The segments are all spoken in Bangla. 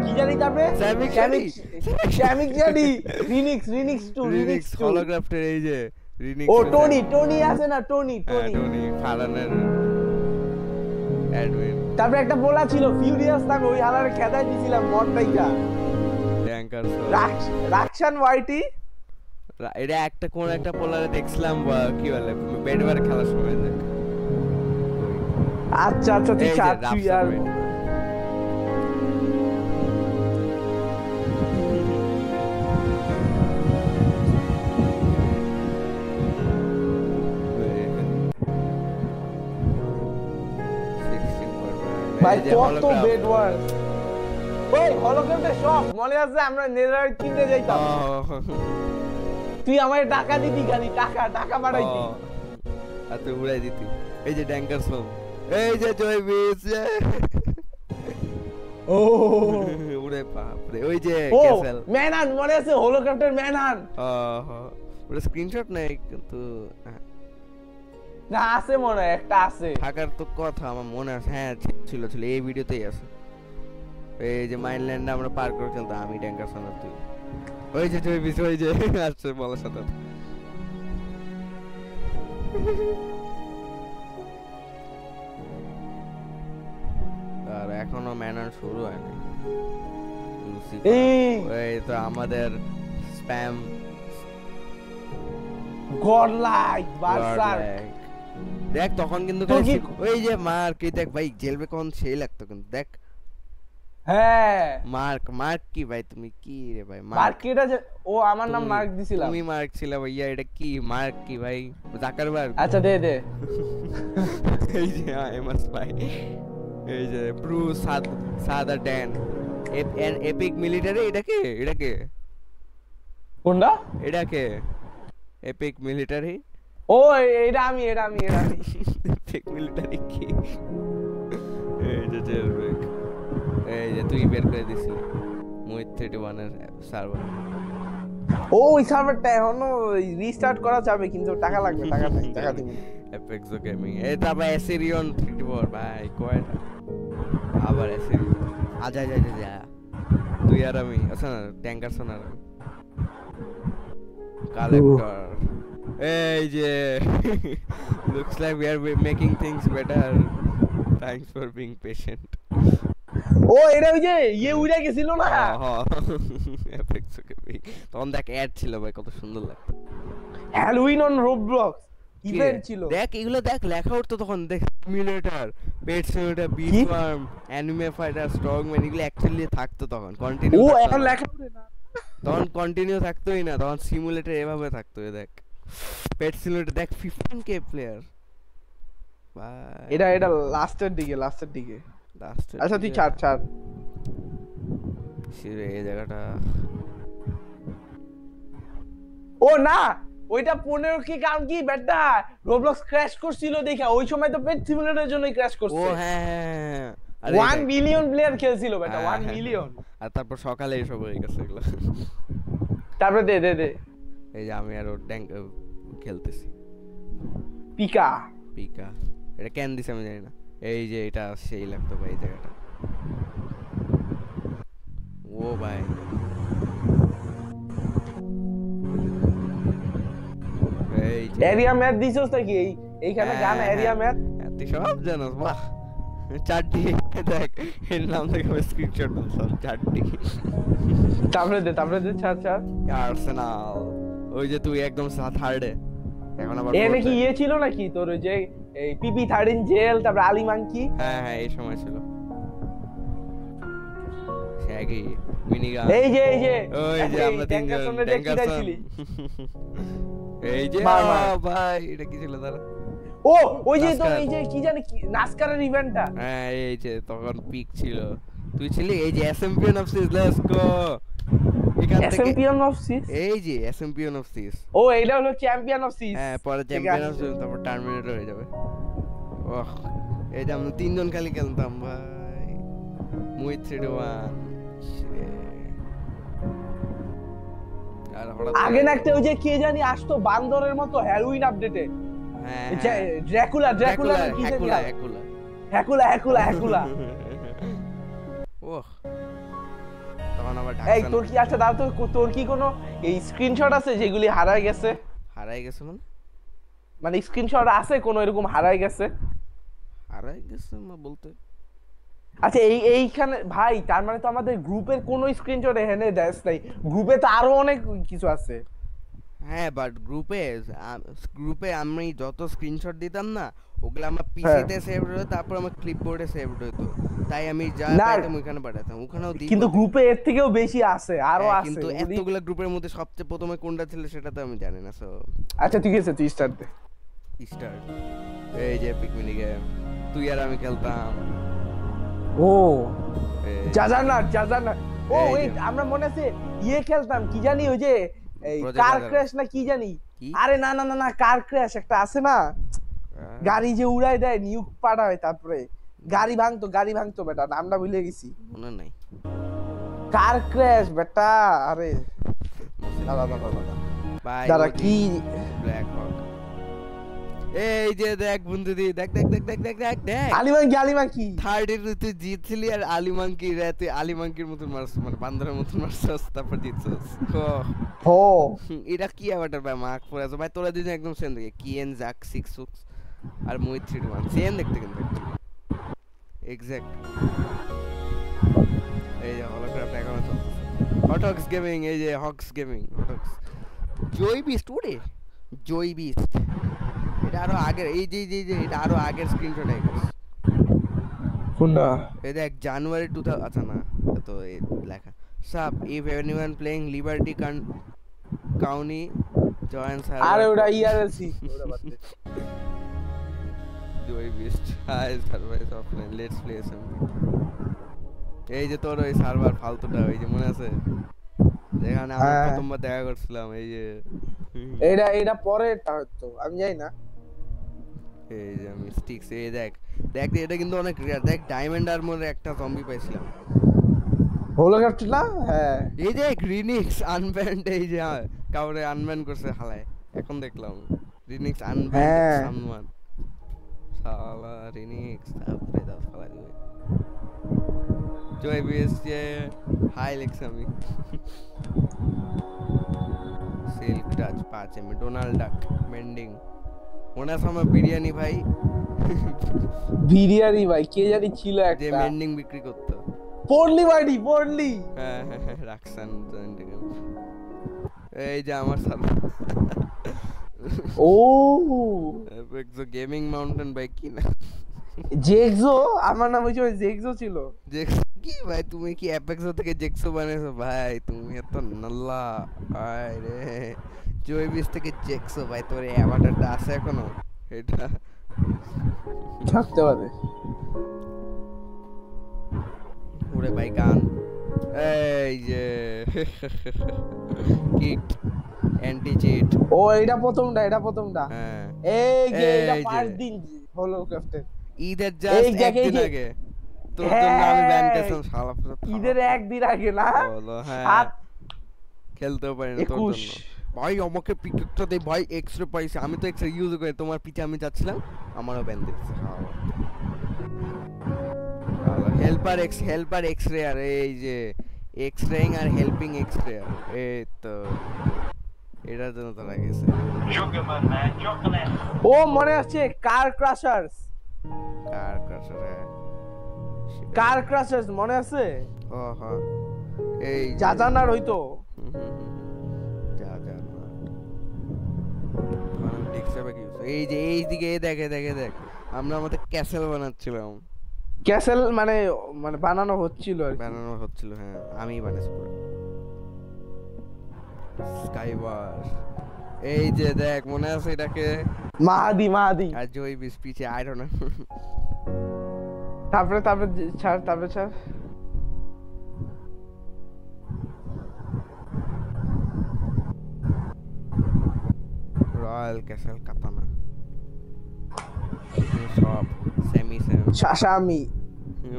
কি জানি তারপরে শ্যামিক জানি রিনিক্স হলোগ্রাফটের এই যে রিনিক্স ও টনি আছে না টনি ফারানের অ্যাডমিন তারপরে একটা বলা ছিল ফিউরিয়াস নামে ওই হালারে খেদাই দিছিলাম মন টাইকা ট্যাঙ্কার রাকশান ওয়াইটি এটা একটা কোন একটা পোলারে দেখছিলাম কি বলে বেডওয়ার খেলার সময় দেখ আচ্ছা তুই চাপ তুই আর ভাই কত বেডওয়ার ওই হলোগ্রামটা সব মনে আছে আমরা নেদার কিনতে যাইতাম তুই আমায় টাকা দিবি খালি টাকা বাড়াইতি আর তুই উড়াই দিতি এই যে ট্যাঙ্কার সোম এই যে জয়বিস ও উড়ে বাপ রে ওই যে ক্যাসেল ম্যানহান মনে আছে হলোগ্রামটার ম্যানহান ওটা স্ক্রিনশট নাই কিন্তু না আছে মনে হয় একটা আছে থাকার তো কথা আমার মনে আছে হ্যাঁ ছিল এই ভিডিওতেই আছে এই যে মাইনল্যান্ডে আমরা পার করে খেলতাম আমি ট্যাঙ্কার সোম আর তুই ওই যে জয়বিস ওই যে আসছে বলার সাথে আর এখনো ম্যানার শুরু হয়নি এই তো আমাদের স্প্যাম গডলাইক বারসার দেখ তখন কিন্তু ওই যে মার্ক এই দেখ ভাই জেলবে কোন সেই লাগতো কিন্তু দেখ হ্যাঁ মার্ক কি ভাই তুমি কি রে ভাই মার্ক এটা যে ও আমার নাম মার্ক দিছিলাম তুমি মার্ক ছিলা ভাইয়া এটা কি মার্ক কি ভাই জাকারবার্গ আচ্ছা দে এই যে এমএস ভাই এই যে ব্রু সাদা ড্যান এপিক মিলিটারি এটা কে কোনটা এটা কে এপিক মিলিটারি ও এটা আমি এপিক মিলিটারি কি এই যে জেলব্রেক এই যে তুই বের করে দিছিস মোহিত 31 এর সার্ভার ও ওই সার্ভারটা এখনো রিস্টার্ট করা যাবে কিন্তু টাকা লাগবে টাকা দিবি এপেক্সো গেমিং এই তারপর অ্যাসিরিয়ন 34 ভাই কয়টা আবার অ্যাসিরিয়ন যা তুই আর আমি আচ্ছা ট্যাঙ্কার সোনার কালেক্টর এই যে looks like we are making things better thanks for being patient ও এটা ওই যে উড়ে গেছিল না এপেক্সো গেমিং তখন দেখ অ্যাড ছিল ভাই কত সুন্দর লাগতো হ্যালোউইন অন রোবলক্স ইভেন্ট ছিল দেখ এগুলো দেখ লেখা উঠতো তখন দেখ simulator pet simulator bit farm anime fighter strongman এগুলো অ্যাকচুয়ালি থাকতো তখন কন্টিনিউ ও এখন লেখা উঠে না তখন কন্টিনিউ থাকতোই না তখন সিমুলেটর এভাবে থাকতো দেখ পেট সিমুলেটর দেখ 15k প্লেয়ার ভাই এটা লাস্টের দিকে আচ্ছা তুই ছাড় সিরে এই জায়গাটা ও না ওইটা 15 কি কাম কি বেটা রোবলক্স ক্র্যাশ করছিল দেখা ওই সময় তো পেট সিমুলেটরের জন্যই ক্র্যাশ করছে ও হ্যাঁ 1 মিলিয়ন প্লেয়ার খেলছিল বেটা 1 মিলিয়ন আর তারপর সকালে এসব হয়ে গেছে এগুলো তারপর দে এই যে আমি আর ট্যাঙ্ক খেলতেছি পিকা এটা কেন দিছে আমি জানি না এই যে এটা সেই লাগতো ভাই এই জায়গাটা ও ভাই এই এরিয়া ম্যাপ দিছস নাকি এইখানে গান এরিয়া ম্যাপ তুই সব জানোস বাহ চারটি দেখ এর নাম থেকে স্ক্রিনশট দিলাম চারটি তারপরে দে ছাড় আর্সেনাল ওই যে তুই একদম থার্ডে এখন আবার এনে কি ছিল নাকি তোর ওই যে এই পিপি 13 জেল তারপর আলি মাঙ্কি হ্যাঁ এই সময় ছিল শ্যাগি মিনিগান এই যে আমরা তিনজন দেখছিলি এই যে ভাই এটা কি ছিল দাঁড়া ও ওই যে তো এই যে কি জানি নাসকারের ইভেন্টটা হ্যাঁ এই যে তখন পিক ছিল তুই ছিলি এই যে champion of siege let's go champion of siege এই যে চ্যাম্পিয়ন অফ সিজ ও এটা হলো চ্যাম্পিয়ন অফ সিজ হ্যাঁ পরে চ্যাম্পিয়ন অফ সিজ তারপর টার্মিনেটর হয়ে যাবে ওহ এই যে আমরা তিনজন খালি খেলতাম ভাই মোহিত 31 আর হঠাৎ আগে না একটা ওই যে কে জানি আসতো বান্দরের মতো হ্যালোউইন আপডেটে হ্যাঁ ড্রাকুলা কি জানি হ্যাকুলা ওহ তখন আবার এই ঢাকসান তোর কি আছে দাও তো, তোর কি কোনো এই স্ক্রিনশট আছে যেগুলি হারায় গেছে? হারাই গেছে মানে? মানে স্ক্রিনশট আছে কোনো এরকম হারায় গেছে? হারাই গেছে বলতে আচ্ছা এইখানে ভাই তার মানে তো আমাদের গ্রুপের কোনো স্ক্রিনশট এখানে দেশ নাই, গ্রুপে তো আরো অনেক কিছু আছে। হ্যাঁ বাট গ্রুপে আমি যত স্ক্রিনশট দিতাম না ওগুলো আমার হ্যাঁ পিসিতে সেভ হতো, তারপর আমার ক্লিপবোর্ডে সেভ হতো, তাই আমি যা না পাইতাম ওখানে পাঠাতাম, ওখানেও দিই কিন্তু বলতে গ্রুপে এর থেকেও বেশি আছে, আরো হ্যাঁ, আছে কিন্তু ওগুলি। এতগুলা গ্রুপের মধ্যে সবচেয়ে প্রথমে কোনটা ছিল সেটা তো আমি জানি না। সো আচ্ছা ঠিক আছে তুই স্টার্ট দে। স্টার্ট। এই যে পিকমিনি গেম তুই আর আমি খেলতাম। ও এই জাজানার ও এই যে ওয়েট আমরা মনে আছে ইয়ে খেলতাম কি জানি ওই যে এই Project কার Radarus। ক্র্যাশ না কি জানি। কি? আরে না না না না কার ক্র্যাশ একটা আছে না, গাড়ি যে উড়াই দেয় নিউক পাঠায় তারপরে গাড়ি ভাঙতো বেটা, নামটা ভুলে গেছি। মনে নাই। কার ক্র্যাশ বেটা। আরে দাদা দাদা দাদা ভাই দাদা কি ব্ল্যাক হক। এই যে দেখ বন্ধু দি দেখ দেখ দেখ দেখ দেখ দেখ দেখ আলিমান কি থার্ড এর তুই জিতছিলি আর আলিমাঙ্কি রে তুই আলিমাঙ্কির মতন মারছিস, মানে বান্দরের মতন মারছিস, তারপর জিতছিস। হো এটা কি আবারটার ভাই মার্ক পরে আছে ভাই, তোরা দুজন একদম সেম দেখে, কিয়েন জাক 6 আর মোহিত 3-1 সেম দেখতে কিন্তু এক্সাক্ট। এই যে হলোক্রাফট এখনো চলছে। হটক্স গেমিং, এই যে হক্স গেমিং, হটক্স জয় বিস্ট ওরে জয় বিস্ট। এটা আরো আগের এই যে এটা আরো আগের স্ক্রিনশট আই গেস। কোনটা? এই দেখ জানুয়ারি 2000, আচ্ছা না তো এই লেখা sub if anyone playing liberty county join server. আরে ওটা ইআরএলসি ওটা বাদ দে। জয় beast hi server is offline let's play some. এই যে তোর ওই সার্ভার ফালতুটা ওই যে মনে আছে যেখানে আমরা প্রথমবার দেখা করছিলাম, এই যে এটা পরেরটা হয়তো আমি জানি না। এই যে আমি স্টিক্স এই দেখ দেখ এটা কিন্তু অনেক রেয়ার। দেখ ডায়মন্ড আর্মরের একটা জম্বি পাইছিলাম। হলোক্রাফট না? হ্যাঁ এই যে গ্রিনিক্স আনব্যান্ড, এই যে কাউরে আনব্যান্ড করছে হালায়, এখন দেখলাম রিনিক্স আনব্যান্ড সামওয়ান। শালা রিনিক্স তারপরে দাও শালা দিবে জয় বিএসএ হাই লেখছ আমি। সিল্ক টাচ 5 এম ডোনাল্ড ডাক মেন্ডিং। মনে আছে আমার বিরিয়ানি ভাই? বিরিয়ানি ভাই কে জানি ছিল একটা যে মেন্ডিং বিক্রি করতো। পড়লি হ্যাঁ রাখসান। এই যে আমার সাথে ও এক্সো গেমিং মাউন্টেন বাইক কি না জেক্সো, আমার নাম হইছে জেক্সো ছিল। জেক্সো কি ভাই তুমি কি অ্যাপেক্সো থেকে জেক্সো বানাইছো ভাই? তুমি এত নাল্লা ভাই রে। জয় বিস থেকে জেক্সো ভাই, তোর এই অ্যাভাটারটা আছে এখনো? এটা থাকতে পারে। ওরে ভাই গান এই যে কিক অ্যান্টি চিট। ও এটা প্রথমটা হ্যাঁ এই যে এটা এই যে। পাঁচ দিন হলো ক্রাফটে ঈদের জাস্ট একদিন আগে তোর জন্য আমি ব্যান করলাম শালা। ঈদের একদিন আগে না বলো হ্যাঁ খেলতেও পারি না তোর জন্য ভাই। আমাকে পিকটা দে ভাই, এক্সরে পাইছে, আমি তো এক্সরে ইউজ করে তোমার পিছে আমি যাচ্ছিলাম, আমারও ব্যান দিচ্ছে। হেল্পার এক্সরে আর এই যে এক্সরেইং আর হেল্পিং এক্সরে এই তো এটার জন্য তো লাগেছে। ও মনে আছে কার ক্রাশার্স মনে আছে? ও হ্যাঁ এই জাজানার হইতো এই যে এই দিকে দেখ আমরা আমাদের ক্যাসেল বানাচ্ছিলাম। ক্যাসেল মানে বানানো হচ্ছিল আর হ্যাঁ আমিই বানাইছি পুরো স্কাইওয়ার। এই যে দেখ মনে আছে এটাকে মাহাদি আর জয় বিস পিছে আই ডোন্ট নো। তারপরে ছাড় রয়্যাল ক্যাসেল কাতানা সব সেমি শাসামি।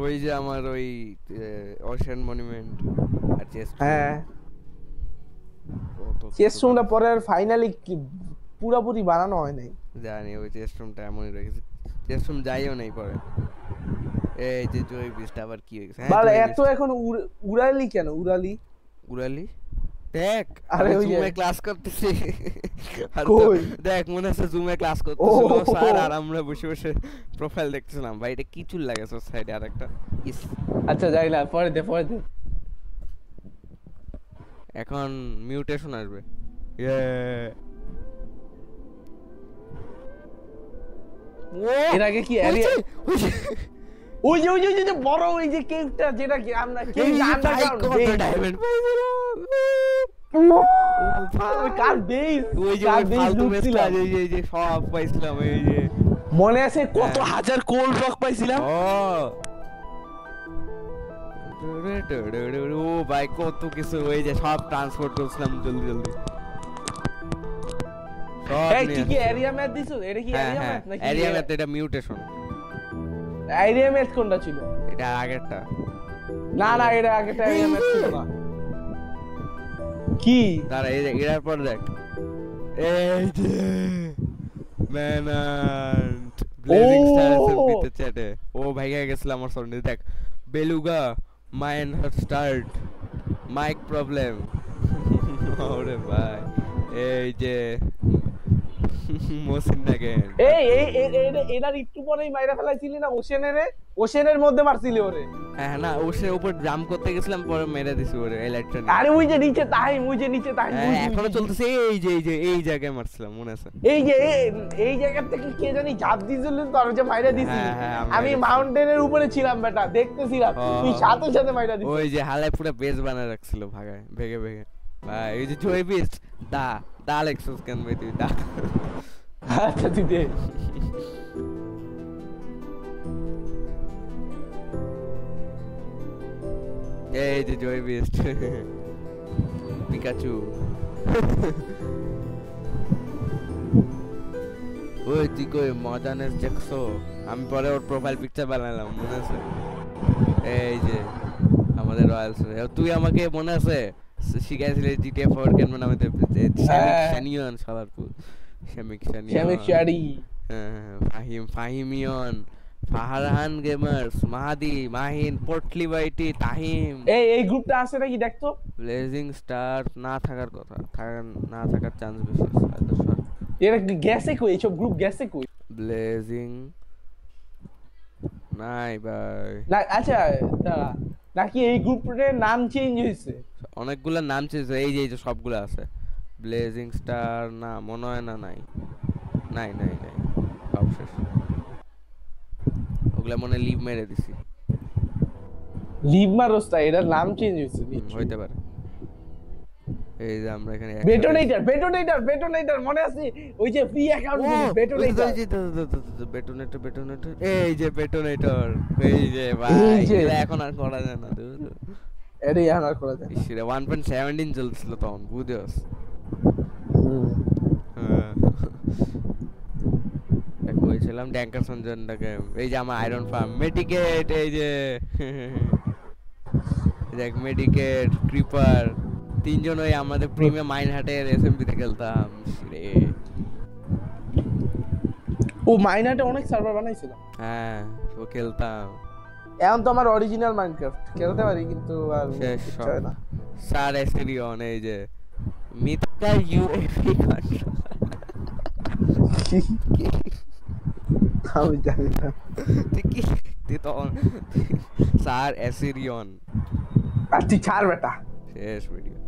ওই যে আমার ওই ওশেন মনুমেন্ট আর চেস্ট। হ্যাঁ চেস্ট রুমটা পরে আর ফাইনালি পুরোপুরি বানানো হয় নাই জানি ওই চেস্ট রুমটা এমনই রেখেছি, চেস্ট রুম যাইও নাই পরে। এই যে জয় বিস্ট আবার কি হয়ে গেছে বাল এত এখন উড়ালি কেন উড়ালি উড়ালি দেখ আরে আমি ওই যে জুমে ক্লাস করতেছি আর তো কই? দেখ মনে আছে জুমে ক্লাস করতেছিল ও। স্যার আর আমরা বসে বসে প্রোফাইল দেখতেছিলাম ভাই এটা কি চুল লাগাছে সাইডে আরেকটা ইস আচ্ছা যাই না পরে দে এখন মিউটেশন আসবে ইয়ে ও এর আগে কি ওই যে, ওই যে, ওই যে বড় ওই যে কেভটা যেটা কি আমরা কেভ এই যে ভাই আন্ডারগ্রাউন্ড কত diamond পাইছিলাম। ওই কার বেস ওই যে ওই ফালতু মেসটা এই যে সব পাইছিলাম এই যে মনে আছে কত হ্যাঁ। হাজার কোল ব্লক পাইছিলাম ও ভাই কত কিছু ওই যে সব ট্রান্সপোর্ট করছিলাম জলদি জলদি এই কি এরিয়া ম্যাপ দিছো এটা কি এরিয়া ম্যাপ নাকি এরিয়া ম্যাপ এটা মিউটেশন এরিয়া ম্যাপ কোনটা ছিল এটা আগেরটা না এটা আগেটা এরিয়া ম্যাপ ছিল না কি দাঁড়া এই এর পর দেখ এই যে ম্যানান্ট ব্লেজিং স্টার এসএমপিতে চ্যাটে ও ভাইয়া গেছিল আমার সামনে দেখ বেলুগা মাইন হট স্টার্ট মাইক প্রবলেম ওরে ভাই এই যে মোসিন নাগেন এই এটার একটু পরেই মাইরা ফেলাইছিলি না ওশেনের মধ্যে মারছিলি ওরে হ্যাঁ না ওসে উপর জাম্প করতে গেছিলাম পরে মেরে দিছি ওরে ইলেকট্রনিক আরে ওই যে নিচে তাই এখনো চলতেছে এই জায়গায় মারছিলাম মনে আছে এই জায়গা থেকে কে জানি ঝাঁপ দিছিল তোর যে মাইরা দিছি হ্যাঁ, আমি মাউন্টেনের উপরে ছিলাম বেটা দেখতেছিলাম তুই সাথে সাথে মাইরা দিছিস ওই যে হালায় পুরো বেস বানায় রাখছিল ভাগায় ভেগে ভেগে ভাই এই যে জয় বিস্ট দা লেক্সাস কেন ভাই তুই দা আচ্ছা তুই দে এই যে জয় বিস্ট পিকাচু ওই তুই কই মজানেস দেখছো আমি পরে ওর প্রোফাইল পিকচার বানালাম মনে আছে এই যে আমাদের রয়্যালস তুই আমাকে মনে আছে শিখাইছিলি জিটিএ 4 কেন নামে শ্যানিয়ন সালারপুর শ্যামিক শাড়ি ফাহিমিয়ন ফাহারান গেমার্স মাহাদি মাহিন পোর্টলি বাইটি তাহিম এই গ্রুপটা আছে নাকি দেখতো ব্লেজিং স্টার না থাকার কথা না থাকার চান্স বেশি আছে এরা গেছে কই এইসব গ্রুপ গেছে কই ব্লেজিং নাই ভাই না আচ্ছা দাঁড়া নাকি এই গ্রুপের নাম চেঞ্জ হয়েছে অনেকগুলা নাম চেঞ্জ এই যে সবগুলো আছে ব্লেজিং স্টার না মনে হয় না নাই অবশেষ ওগুলা মনে লিভ মেরে দিছি লিভ মারোস্তা এটার নাম চেঞ্জ হয়েছে হইতে পারে এই যে আমরা এখানে বেটোনেটর মনে আছে ওই যে ফ্রি অ্যাকাউন্ট বেটোনেটর এই যে বেটোনেটর এই যে ভাই এটা এখন আর করা যায় না এটাই আর করা যায় ইসরে 1.17 চলছিল তখন বুঝছস কইছিলাম ড্যাঙ্কার সঞ্জনটাকে এই যে আমার আয়রন ফার্ম মেডিকেট এই যে দেখ মেডিকেট ক্রিপার তিনজন ওই আমাদের প্রিমিয়াম মাইনহাটের এসএমপি তে খেলতাম রে ও মাইনহাটে অনেক সার্ভার বানাইছিল হ্যাঁ ও খেলতাম এখন তো আমার অরিজিনাল মাইনক্রাফট খেলতে পারি কিন্তু আর চাই না স্যার এসরিয়ন এই যে মিথকা ইউএফি কন্ট্রোল আমি জানি না তুই তো স্যার এসরিয়ন আর তুই ছাড় বেটা শেষ video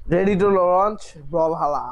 ready to launch Brawlhalla